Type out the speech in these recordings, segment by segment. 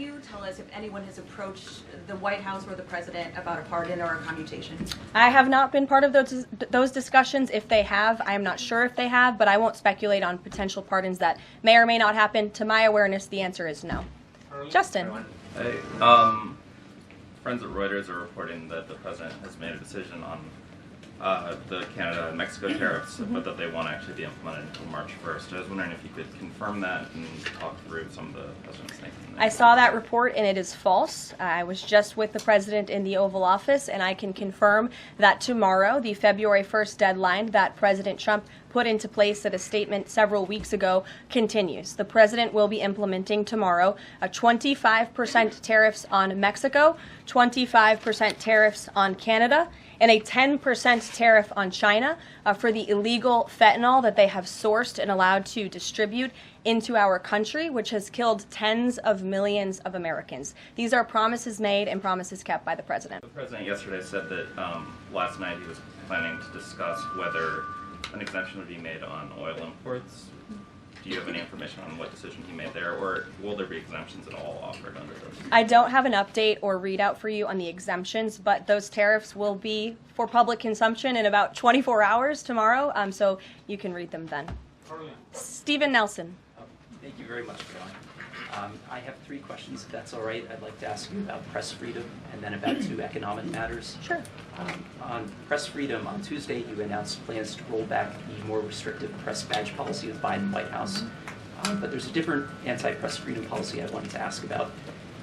you tell us if anyone has approached the White House or the president about a pardon or a commutation? I have not been part of those discussions. If they have, I am not sure if they have, but I won't speculate on potential pardons that may or may not happen. To my awareness, the answer is no. Justin. Hey, friends at Reuters are reporting that the president has made a decision on the Canada and Mexico tariffs, but that they won't actually be implemented until March 1st. I was wondering if you could confirm that and talk through some of the president's thinking. I saw that report and it is false. I was just with the president in the Oval Office, and I can confirm that tomorrow, the February 1st deadline that President Trump put into place at a statement several weeks ago, continues. The president will be implementing tomorrow a 25% tariffs on Mexico, 25% tariffs on Canada, and a 10% tariff on China for the illegal fentanyl that they have sourced and allowed to distribute into our country, which has killed tens of millions of Americans. These are promises made and promises kept by the president. The president yesterday said that last night he was planning to discuss whether an exemption would be made on oil imports. Do you have any information on what decision he made there, or will there be exemptions at all offered under this? I don't have an update or readout for you on the exemptions, but those tariffs will be for public consumption in about 24 hours tomorrow, so you can read them then. Stephen Nelson. Thank you very much, Caroline. I have 3 questions, if that's all right. I'd like to ask you about press freedom and then about 2 economic matters. Sure. On press freedom, on Tuesday you announced plans to roll back the more restrictive press badge policy of the Biden White House. But there's a different anti-press freedom policy I wanted to ask about.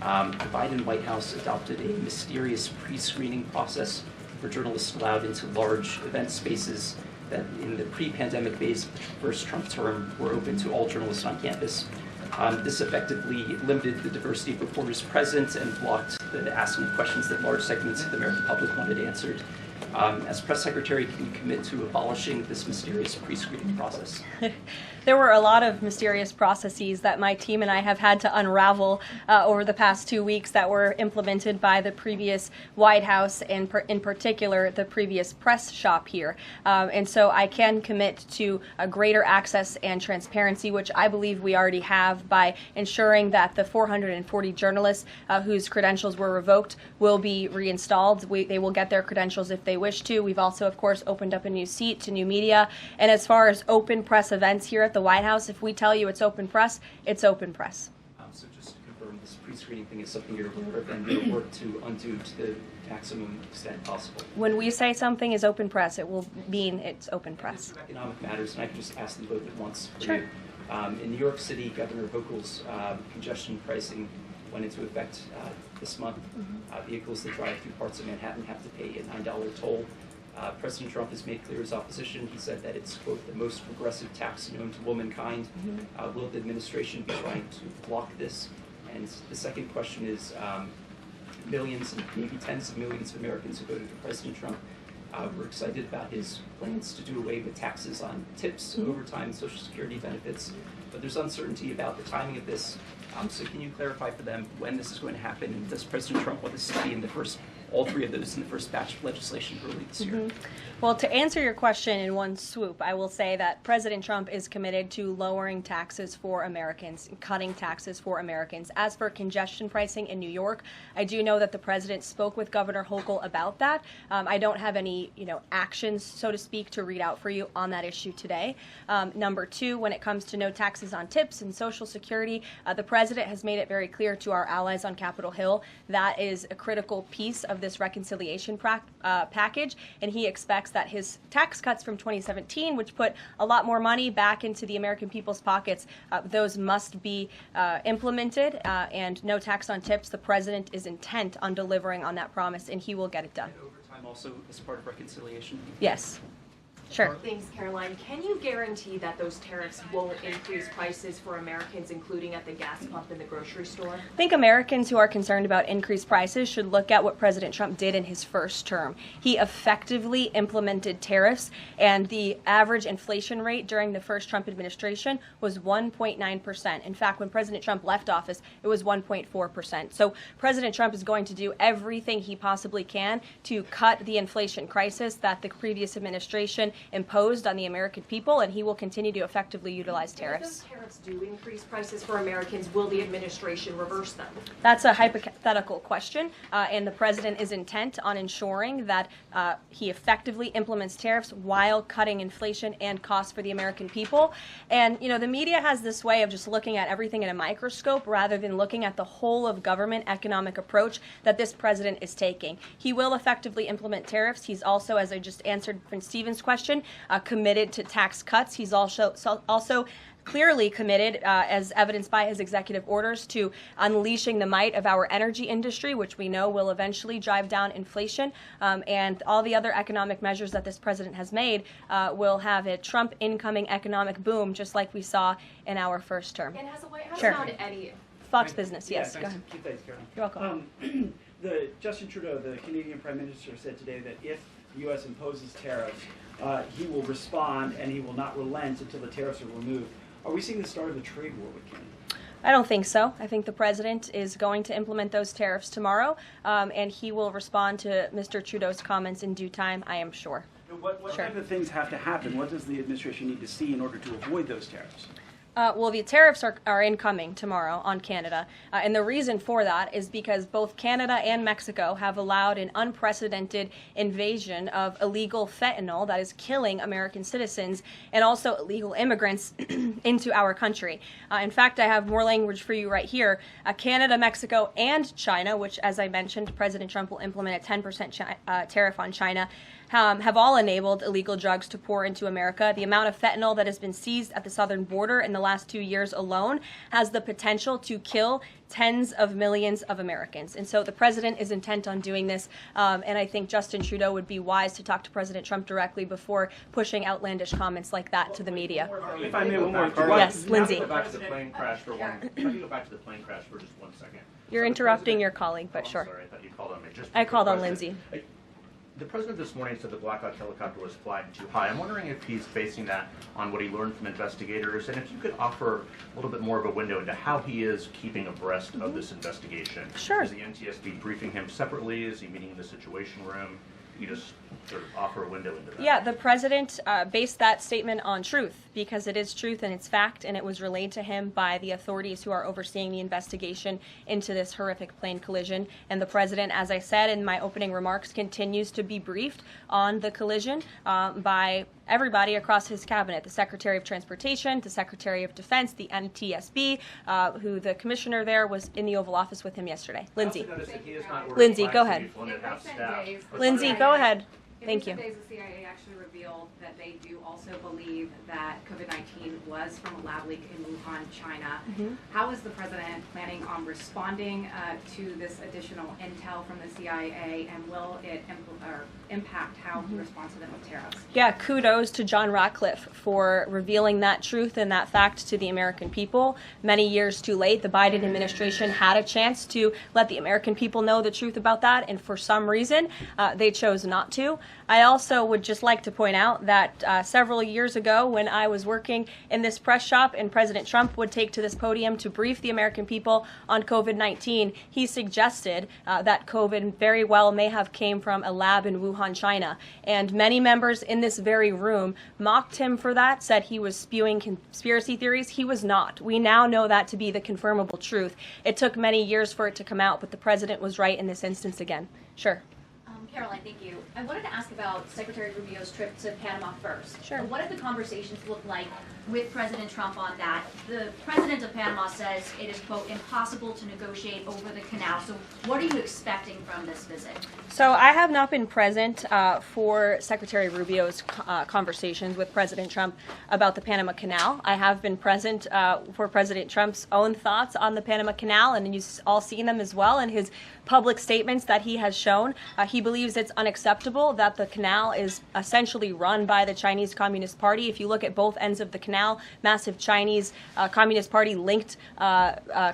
The Biden White House adopted a mysterious pre-screening process for journalists allowed into large event spaces that in the pre-pandemic days of the first Trump term were open to all journalists on campus. This effectively limited the diversity of reporters present and blocked the asking of questions that large segments of the American public wanted answered. As press secretary, can you commit to abolishing this mysterious pre-screening process? There were a lot of mysterious processes that my team and I have had to unravel over the past 2 weeks that were implemented by the previous White House and in particular the previous press shop here. And so I can commit to a greater access and transparency, which I believe we already have by ensuring that the 440 journalists whose credentials were revoked will be reinstalled. They will get their credentials if they wish to. We've also, of course, opened up a new seat to new media. And as far as open press events here at the White House, if we tell you it's open press, it's open press. So just to confirm, this pre-screening thing is something you're aware of and you'll work to undo to the maximum extent possible. When we say something is open press, it will mean it's open press. Economic matters, and I can just ask them both at once for Sure. you. In New York City, Governor Hochul's congestion pricing went into effect this month. Vehicles that drive through parts of Manhattan have to pay a $9 toll. President Trump has made clear his opposition. He said that it's, quote, the most progressive tax known to womankind. Will the administration be trying to block this? And the second question is, millions and maybe tens of millions of Americans who voted for President Trump were excited about his plans to do away with taxes on tips, overtime, Social Security benefits. But there's uncertainty about the timing of this. So can you clarify for them when this is going to happen? And does President Trump want this to be in the first, all 3 of those in the first batch of legislation early this year? Well, to answer your question in one swoop, I will say that President Trump is committed to lowering taxes for Americans, cutting taxes for Americans. As for congestion pricing in New York, I do know that the president spoke with Governor Hochul about that. I don't have any, actions, so to speak, to read out for you on that issue today. Number 2, when it comes to no taxes on tips and Social Security, the president has made it very clear to our allies on Capitol Hill that is a critical piece of this reconciliation package, and he expects that his tax cuts from 2017, which put a lot more money back into the American people's pockets, those must be implemented, and no tax on tips. The president is intent on delivering on that promise, and he will get it done. And overtime also as part of reconciliation? Yes. Sure. Thanks, Caroline. Can you guarantee that those tariffs won't increase prices for Americans, including at the gas pump and the grocery store? I think Americans who are concerned about increased prices should look at what President Trump did in his first term. He effectively implemented tariffs, and the average inflation rate during the first Trump administration was 1.9%. In fact, when President Trump left office, it was 1.4%. So President Trump is going to do everything he possibly can to cut the inflation crisis that the previous administration imposed on the American people, and he will continue to effectively utilize If tariffs. those tariffs do increase prices for Americans, will the administration reverse them? That's a hypothetical question, and the president is intent on ensuring that he effectively implements tariffs while cutting inflation and costs for the American people. And, the media has this way of just looking at everything in a microscope rather than looking at the whole of government economic approach that this president is taking. He will effectively implement tariffs. He's also, as I just answered Prince Stephen's question, committed to tax cuts. He's also clearly committed, as evidenced by his executive orders, to unleashing the might of our energy industry, which we know will eventually drive down inflation. And all the other economic measures that this president has made will have a Trump incoming economic boom, just like we saw in our first term. And has the White House Sure. found any? Fox Business, yes. Yeah, Go ahead. keep that, Caroline. You're welcome. Justin Trudeau, the Canadian Prime Minister, said today that if the U.S. imposes tariffs, he will respond and he will not relent until the tariffs are removed. Are we seeing the start of a trade war with Canada? I don't think so. I think the president is going to implement those tariffs tomorrow, and he will respond to Mr. Trudeau's comments in due time, I am sure. What Sure. type of things have to happen? What does the administration need to see in order to avoid those tariffs? Well, the tariffs are incoming tomorrow on Canada, and the reason for that is because both Canada and Mexico have allowed an unprecedented invasion of illegal fentanyl that is killing American citizens and also illegal immigrants into our country. In fact, I have more language for you right here. Canada, Mexico, and China, which, as I mentioned, President Trump will implement a 10% tariff on China, have all enabled illegal drugs to pour into America. The amount of fentanyl that has been seized at the southern border in the last 2 years alone has the potential to kill tens of millions of Americans. And so the president is intent on doing this, and I think Justin Trudeau would be wise to talk to President Trump directly before pushing outlandish comments like that to the media. If I may, one more. Yes, Lindsay. Go back to the plane crash for one. If I could go back to the plane crash for just 1 second. You're So the interrupting president- your colleague, but Oh, I'm sure. sorry, I thought you called on me. Just I called on President- Lindsay. The president this morning said the Black Hawk helicopter was flying too high. I'm wondering if he's basing that on what he learned from investigators, and if you could offer a little bit more of a window into how he is keeping abreast of this investigation. Sure. Is the NTSB briefing him separately? Is he meeting in the Situation Room? You just sort of offer a window into that. Yeah, the president based that statement on truth because it is truth and it's fact, and it was relayed to him by the authorities who are overseeing the investigation into this horrific plane collision. And the president, as I said in my opening remarks, continues to be briefed on the collision by everybody across his cabinet, the Secretary of Transportation, the Secretary of Defense, the NTSB, who the commissioner there was in the Oval Office with him yesterday. Lindsay. I also noticed that he has not ordered Lindsay, flags go to be ahead. flown at half staff. Lindsay, go ahead. Thank you. In recent days, the CIA actually revealed that they do also believe that COVID-19 was from a lab leak in Wuhan, China. How is the president planning on responding to this additional intel from the CIA, and will it impact how he responds to them with tariffs? Yeah, kudos to John Ratcliffe for revealing that truth and that fact to the American people. Many years too late, the Biden administration had a chance to let the American people know the truth about that, and for some reason, they chose not to. I also would just like to point out that several years ago, when I was working in this press shop and President Trump would take to this podium to brief the American people on COVID-19, he suggested that COVID very well may have came from a lab in Wuhan, China. And many members in this very room mocked him for that, said he was spewing conspiracy theories. He was not. We now know that to be the confirmable truth. It took many years for it to come out, but the president was right in this instance again. Sure. Caroline, thank you. I wanted to ask about Secretary Rubio's trip to Panama first. Sure. What did the conversations look like with President Trump on that? The president of Panama says it is, quote, impossible to negotiate over the canal. So what are you expecting from this visit? So I have not been present for Secretary Rubio's conversations with President Trump about the Panama Canal. I have been present for President Trump's own thoughts on the Panama Canal, and you've all seen them as well in his public statements that he has shown. He believes it's unacceptable that the canal is essentially run by the Chinese Communist Party. If you look at both ends of the canal, massive Chinese Communist Party linked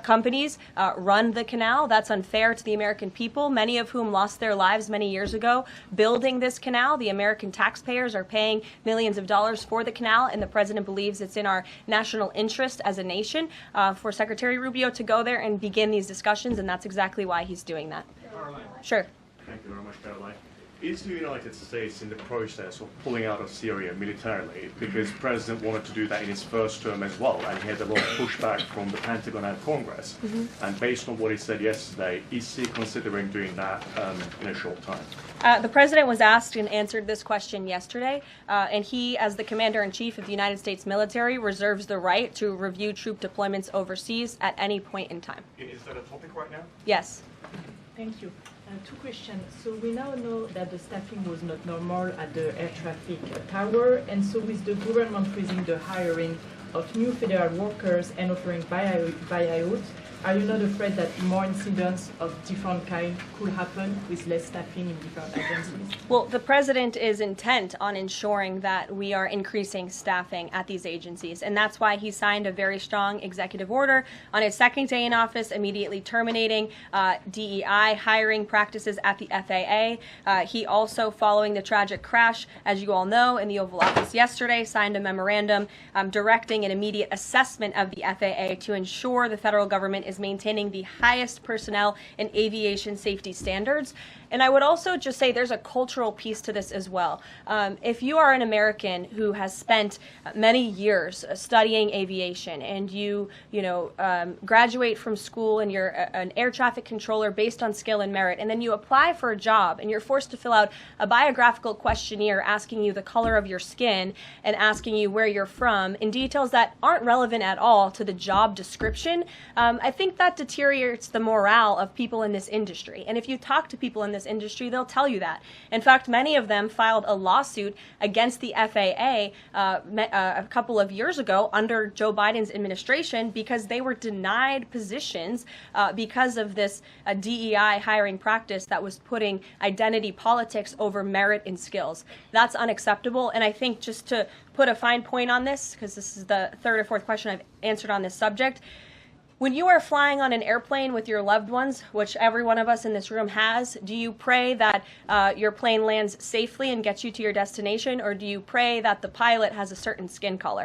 companies run the canal. That's unfair to the American people, many of whom lost their lives many years ago building this canal. The American taxpayers are paying millions of dollars for the canal, and the president believes it's in our national interest as a nation for Secretary Rubio to go there and begin these discussions, and that's exactly why he's doing that. Caroline. Sure. Thank you very much, Caroline. Is the United States in the process of pulling out of Syria militarily? Because the president wanted to do that in his first term as well, and he had a lot of pushback from the Pentagon and Congress. And based on what he said yesterday, is he considering doing that in a short time? The president was asked and answered this question yesterday, and he, as the commander-in-chief of the United States military, reserves the right to review troop deployments overseas at any point in time. Is that a topic right now? Yes. Thank you. Two questions. So we now know that the staffing was not normal at the air traffic tower, and so with the government freezing the hiring of new federal workers and offering buyouts, are you not afraid that more incidents of different kind could happen with less staffing in different agencies? Well, the president is intent on ensuring that we are increasing staffing at these agencies, and that's why he signed a very strong executive order on his second day in office, immediately terminating DEI hiring practices at the FAA. He also, following the tragic crash, as you all know, in the Oval Office yesterday, signed a memorandum directing an immediate assessment of the FAA to ensure the federal government is maintaining the highest personnel and aviation safety standards. And I would also just say there's a cultural piece to this as well. If you are an American who has spent many years studying aviation and you graduate from school and you're an air traffic controller based on skill and merit, and then you apply for a job and you're forced to fill out a biographical questionnaire asking you the color of your skin and asking you where you're from in details that aren't relevant at all to the job description, I think that deteriorates the morale of people in this industry. And if you talk to people in this industry, they'll tell you that. In fact, many of them filed a lawsuit against the FAA a couple of years ago under Joe Biden's administration because they were denied positions because of this DEI hiring practice that was putting identity politics over merit and skills. That's unacceptable. And I think just to put a fine point on this, because this is the third or fourth question I've answered on this subject, when you are flying on an airplane with your loved ones, which every one of us in this room has, do you pray that your plane lands safely and gets you to your destination, or do you pray that the pilot has a certain skin color?